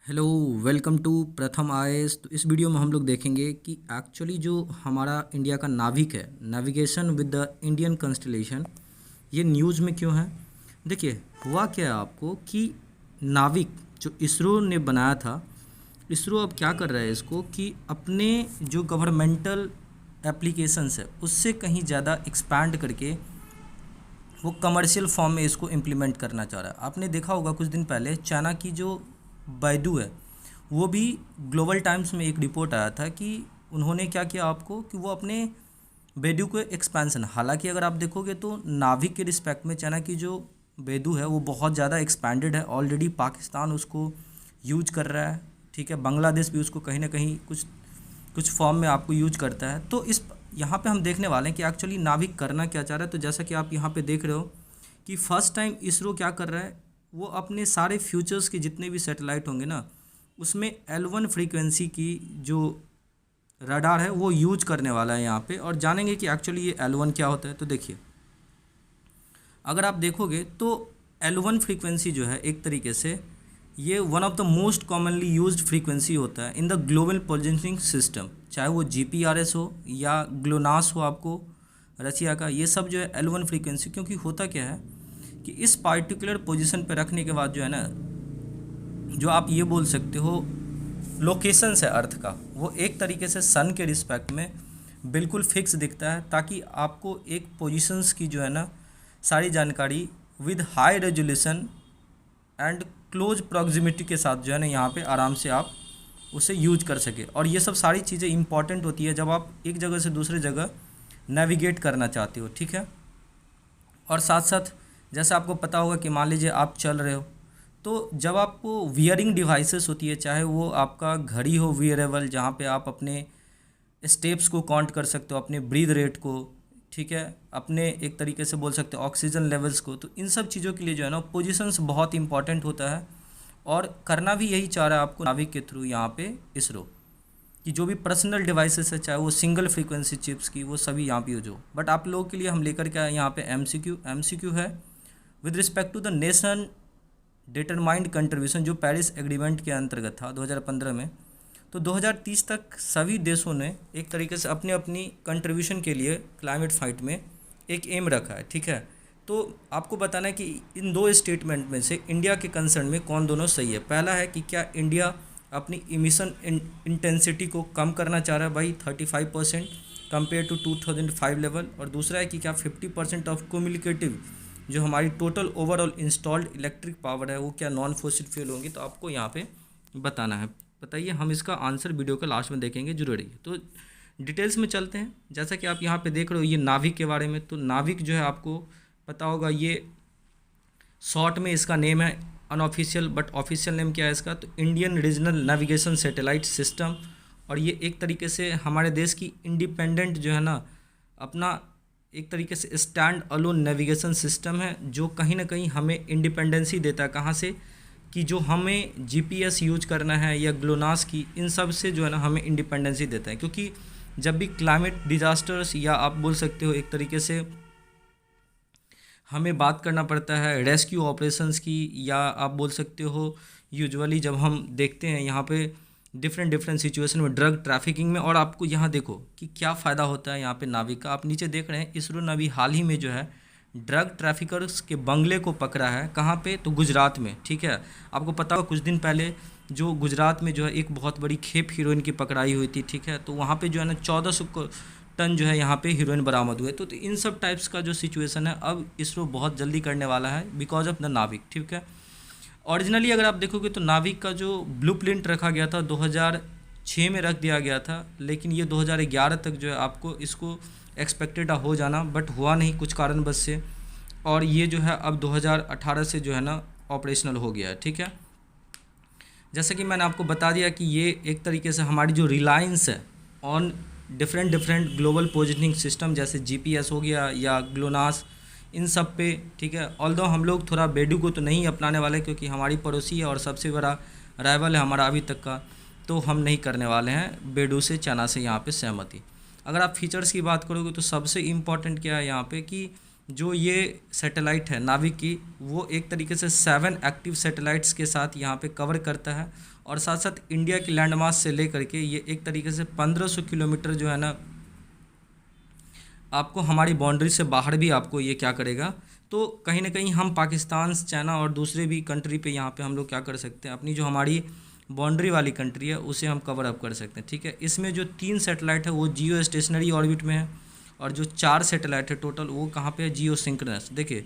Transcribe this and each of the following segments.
Hello, welcome to प्रथम IAS. तो इस वीडियो में हम लोग देखेंगे कि एक्चुअली जो हमारा इंडिया का नाविक है, navigation with the Indian constellation, ये न्यूज़ में क्यों है। देखिए, हुआ क्या है आपको कि नाविक जो इसरो ने बनाया था, इसरो अब क्या कर रहा है इसको कि अपने जो गवर्नमेंटल एप्लीकेशंस है उससे कहीं ज़्यादा एक्सपैंड करके वो कमर्शियल फॉर्म में इसको इम्प्लीमेंट करना चाह रहा है। आपने देखा होगा कुछ दिन पहले चाइना की जो बैडू है, वो भी ग्लोबल टाइम्स में एक रिपोर्ट आया था कि उन्होंने क्या किया आपको कि वो अपने बैडू को एक्सपेंशन, हालांकि अगर आप देखोगे तो नाविक के रिस्पेक्ट में चाइना की जो बैडू है वो बहुत ज़्यादा एक्सपैंडेड है। ऑलरेडी पाकिस्तान उसको यूज कर रहा है, ठीक है, बांग्लादेश भी उसको कहीं ना कहीं कुछ कुछ फॉर्म में आपको यूज करता है। तो इस यहाँ पे हम देखने वाले हैं कि एक्चुअली नाविक करना क्या चाह रहा है। तो जैसा कि आप यहाँ पे देख रहे हो कि फर्स्ट टाइम इसरो क्या कर रहा है, वो अपने सारे फ्यूचर्स के जितने भी सैटेलाइट होंगे ना, उसमें L1 फ्रीक्वेंसी की जो रडार है वो यूज करने वाला है यहाँ पे, और जानेंगे कि एक्चुअली ये L1 क्या होता है। तो देखिए, अगर आप देखोगे तो L1 फ्रीक्वेंसी जो है एक तरीके से ये one of the most commonly used frequency होता है in the global positioning system, चाहे वो GPRS हो या ग्लोनास हो आपको रशिया का, ये सब जो है L1 फ्रीक्वेंसी। क्योंकि होता क्या है कि इस पार्टिकुलर पोजीशन पे रखने के बाद जो है ना, जो आप ये बोल सकते हो लोकेशन है अर्थ का, वो एक तरीके से सन के रिस्पेक्ट में बिल्कुल फिक्स दिखता है, ताकि आपको एक पोजीशंस की जो है ना सारी जानकारी with high resolution and close proximity के साथ जो है ना यहाँ पे आराम से आप उसे यूज कर सके। और ये सब सारी चीज़ें इंपॉर्टेंट होती है जब आप एक जगह से दूसरे जगह नेविगेट करना चाहते हो, ठीक है। और साथ साथ जैसे आपको पता होगा कि मान लीजिए आप चल रहे हो, तो जब आपको वियरिंग डिवाइसेस होती है, चाहे वो आपका घड़ी हो वियरेबल, जहाँ पे आप अपने स्टेप्स को काउंट कर सकते हो, अपने ब्रीथ रेट को, ठीक है, अपने एक तरीके से बोल सकते हो ऑक्सीजन लेवल्स को, तो इन सब चीज़ों के लिए जो है ना पोजीशंस बहुत इंपॉर्टेंट होता है। और करना भी यही चाह रहा है आपको नाविक के थ्रू यहाँ पे इसरो, कि जो भी पर्सनल डिवाइसेस है, चाहे वो सिंगल फ्रीक्वेंसी चिप्स की, वो सभी यहाँ पे यूज हो। बट आप लोगों के लिए हम लेकर के आए यहाँ पे एमसीक्यू है with respect to the nation determined contribution, जो पेरिस एग्रीमेंट के अंतर्गत था 2015 में। तो 2030 तक सभी देशों ने एक तरीके से अपने अपनी कंट्रीब्यूशन के लिए क्लाइमेट फाइट में एक एम रखा है, ठीक है। तो आपको बताना है कि इन दो स्टेटमेंट में से इंडिया के कंसर्न में कौन दोनों सही है। पहला है कि क्या इंडिया अपनी इमिशन इंटेंसिटी को कम करना चाह रहा है भाई 35% कंपेयर टू 2005 लेवल, और दूसरा है कि क्या 50% ऑफ कम्युनिकेटिव जो हमारी total overall installed electric power है वो क्या नॉन फॉसिल फ्यूल होंगी। तो आपको यहाँ पे बताना है, बताइए। हम इसका आंसर वीडियो के लास्ट में देखेंगे जरूरी है। तो डिटेल्स में चलते हैं। जैसा कि आप यहाँ पे देख रहे हो ये नाविक के बारे में, तो नाविक जो है आपको पता होगा, ये शॉर्ट में इसका नेम है अनऑफिशियल, बट ऑफिशियल नेम क्या है इसका, तो Indian regional navigation satellite system. और ये एक तरीके से हमारे देश की इंडिपेंडेंट जो है ना अपना एक तरीके से स्टैंड अलोन नेविगेशन सिस्टम है, जो कहीं ना कहीं हमें इंडिपेंडेंसी देता है। कहाँ से कि जो हमें जीपीएस यूज करना है या ग्लोनास की, इन सब से जो है ना हमें इंडिपेंडेंसी देता है। क्योंकि जब भी क्लाइमेट डिजास्टर्स या आप बोल सकते हो एक तरीके से हमें बात करना पड़ता है रेस्क्यू ऑपरेशंस की, या आप बोल सकते हो यूजुअली जब हम देखते हैं यहाँ पे डिफरेंट सिचुएशन में ड्रग ट्रैफिकिंग में। और आपको यहाँ देखो कि क्या फ़ायदा होता है यहाँ पे नाविक का। आप नीचे देख रहे हैं इसरो ने अभी हाल ही में जो है ड्रग ट्रैफिकर्स के बंगले को पकड़ा है। कहाँ पे, तो गुजरात में, ठीक है। आपको पता होगा कुछ दिन पहले जो गुजरात में जो है एक बहुत बड़ी खेप हीरोइन की पकड़ाई हुई थी, ठीक है। तो वहाँ पे जो है ना 1400 टन जो है यहाँ पे हीरोइन बरामद हुए। तो इन सब टाइप्स का जो सिचुएशन है अब इसरो बहुत जल्दी करने वाला है बिकॉज ऑफ द नाविक, ठीक है। ओरिजिनली अगर आप देखोगे तो नाविक का जो ब्लूप्रिंट रखा गया था 2006 में रख दिया गया था, लेकिन ये 2011 तक जो है आपको इसको एक्सपेक्टेड हो जाना, बट हुआ नहीं कुछ कारणवश से, और ये जो है अब 2018 से जो है ना ऑपरेशनल हो गया है, ठीक है। जैसे कि मैंने आपको बता दिया कि ये एक तरीके से हमारी जो रिलायंस है on different global positioning system, जैसे जीपीएस हो गया या ग्लोनास, इन सब पे, ठीक है। ऑल्दो हम लोग थोड़ा बेडू को तो नहीं अपनाने वाले, क्योंकि हमारी पड़ोसी है और सबसे बड़ा राइवल है हमारा अभी तक का, तो हम नहीं करने वाले हैं बेडू से, चाइना से यहाँ पे सहमति। अगर आप फीचर्स की बात करोगे तो सबसे इम्पॉर्टेंट क्या है यहाँ पे कि जो ये सैटेलाइट है नाविक की, वो एक तरीके से 7 एक्टिव सैटेलाइट्स के साथ यहाँ पे कवर करता है। और साथ साथ इंडिया की लैंड मास से लेकर के ये एक तरीके से 1500 किलोमीटर जो है ना, आपको हमारी बाउंड्री से बाहर भी आपको ये क्या करेगा, तो कहीं ना कहीं हम पाकिस्तान, चाइना और दूसरे भी कंट्री पे यहाँ पे हम लोग क्या कर सकते हैं, अपनी जो हमारी बाउंड्री वाली कंट्री है उसे हम कवर अप कर सकते हैं। ठीक है, इसमें जो 3 सैटेलाइट है वो जियो स्टेशनरी ऑर्बिट में है, और जो 4 सैटेलाइट है टोटल वो कहाँ पे है, जियो सिंक्रोनस। देखिए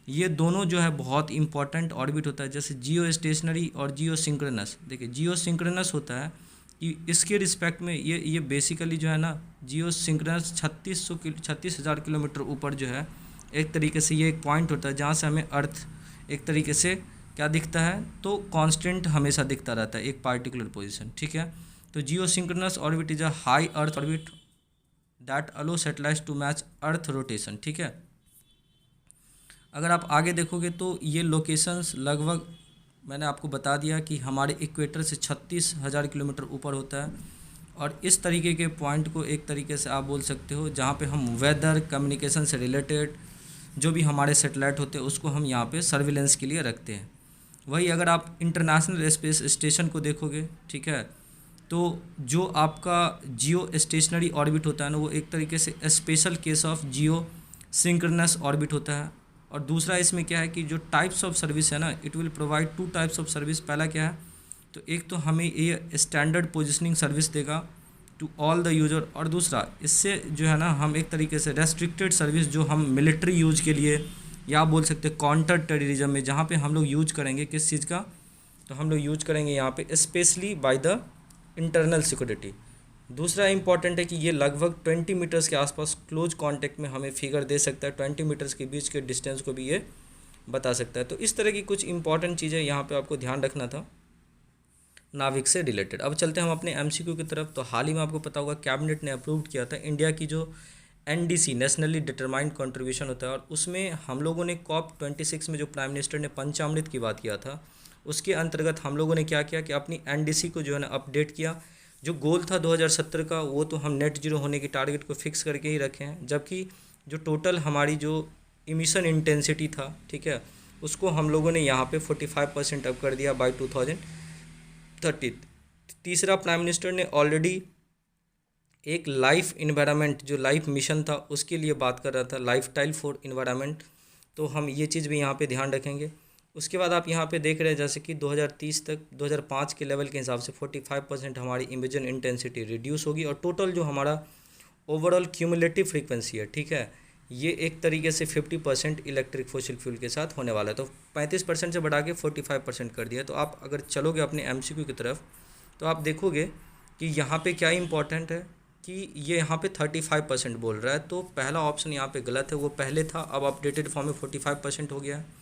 ये दोनों जो है बहुत इंपॉर्टेंट ऑर्बिट होता है, जैसे जियो स्टेशनरी और जियो सिंक्रोनस। देखिए जियो सिंक्रोनस होता है कि इसके रिस्पेक्ट में ये बेसिकली जो है ना, जियो सिंक्रोनस 36,000 किलोमीटर ऊपर जो है, एक तरीके से ये एक पॉइंट होता है जहाँ से हमें अर्थ एक तरीके से क्या दिखता है, तो कांस्टेंट हमेशा दिखता रहता है एक पार्टिकुलर पोजीशन। ठीक है, तो geosynchronous orbit is a high earth orbit that allows satellites to match earth rotation. ठीक है, अगर आप आगे देखोगे तो ये लोकेशंस लगभग मैंने आपको बता दिया कि हमारे इक्वेटर से 36,000 किलोमीटर ऊपर होता है, और इस तरीके के पॉइंट को एक तरीके से आप बोल सकते हो जहाँ पे हम वेदर कम्युनिकेशन से रिलेटेड जो भी हमारे सैटेलाइट होते हैं उसको हम यहाँ पे सर्विलेंस के लिए रखते हैं। वही अगर आप इंटरनेशनल स्पेस स्टेशन को देखोगे, ठीक है, तो जो आपका जियो स्टेशनरी ऑर्बिट होता है ना, वो एक तरीके से special case of Jio synchronous orbit होता है। और दूसरा इसमें क्या है कि जो टाइप्स ऑफ सर्विस है ना, it will provide 2 types of service. पहला क्या है, तो एक तो हमें ये स्टैंडर्ड पोजिशनिंग सर्विस देगा टू ऑल द यूजर, और दूसरा इससे जो है ना हम एक तरीके से रेस्ट्रिक्टेड सर्विस जो हम मिलिट्री यूज के लिए, या आप बोल सकते हैं काउंटर टेररिज्म में, जहाँ पे हम लोग यूज करेंगे किस चीज़ का, तो हम लोग यूज करेंगे यहाँ पे specially by the internal security. दूसरा इंपॉर्टेंट है कि ये लगभग 20 मीटर्स के आसपास क्लोज कांटेक्ट में हमें फिगर दे सकता है, 20 मीटर्स के बीच के डिस्टेंस को भी ये बता सकता है। तो इस तरह की कुछ इंपॉर्टेंट चीज़ें यहाँ पे आपको ध्यान रखना था नाविक से रिलेटेड। अब चलते हैं हम अपने एमसीक्यू की तरफ। तो हाल ही में आपको पता होगा कैबिनेट ने अप्रूव किया था इंडिया की जो एनडीसी नेशनली डिटरमाइंड कंट्रीब्यूशन होता है, और उसमें हम लोगों ने COP26 में जो प्राइम मिनिस्टर ने पंचामृत की बात किया था, उसके अंतर्गत हम लोगों ने क्या किया कि अपनी एनडीसी को जो है ना अपडेट किया। जो गोल था 2070 का, वो तो हम नेट जीरो होने की टारगेट को फिक्स करके ही रखे हैं, जबकि जो टोटल हमारी जो इमिशन इंटेंसिटी था, ठीक है, उसको हम लोगों ने यहाँ पे 45% अप कर दिया बाय 2030। तीसरा, प्राइम मिनिस्टर ने ऑलरेडी एक लाइफ इन्वायरमेंट जो लाइफ मिशन था उसके लिए बात कर रहा था, लाइफ स्टाइल फॉर इन्वायरमेंट, तो हम ये चीज़ भी यहाँ पे ध्यान रखेंगे। उसके बाद आप यहाँ पे देख रहे हैं जैसे कि 2030 तक 2005 के लेवल के हिसाब से 45% हमारी इमिशन इंटेंसिटी रिड्यूस होगी, और टोटल जो हमारा ओवरऑल क्यूमुलेटिव फ्रीक्वेंसी है, ठीक है, ये एक तरीके से 50% इलेक्ट्रिक फोसिल फ्यूल के साथ होने वाला है। तो 35% से बढ़ा के 45% कर दिया। तो आप अगर चलोगे अपने एमसीक्यू की तरफ तो आप देखोगे कि यहाँ पे क्या इंपॉर्टेंट है कि ये यहाँ पे 35% बोल रहा है, तो पहला ऑप्शन यहाँ पे गलत है, वो पहले था, अब अपडेटेड फॉर्म में 45% हो गया है।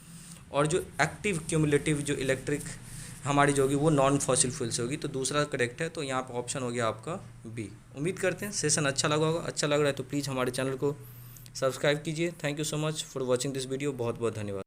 और जो एक्टिव क्यूमुलेटिव जो इलेक्ट्रिक हमारी जो होगी वो नॉन फॉसिल फ्यूल से होगी, तो दूसरा करेक्ट है। तो यहाँ पर ऑप्शन हो गया आपका बी। उम्मीद करते हैं सेशन अच्छा लगा होगा। अच्छा लग रहा है तो प्लीज़ हमारे चैनल को सब्सक्राइब कीजिए। Thank you so much for watching this video. बहुत बहुत धन्यवाद।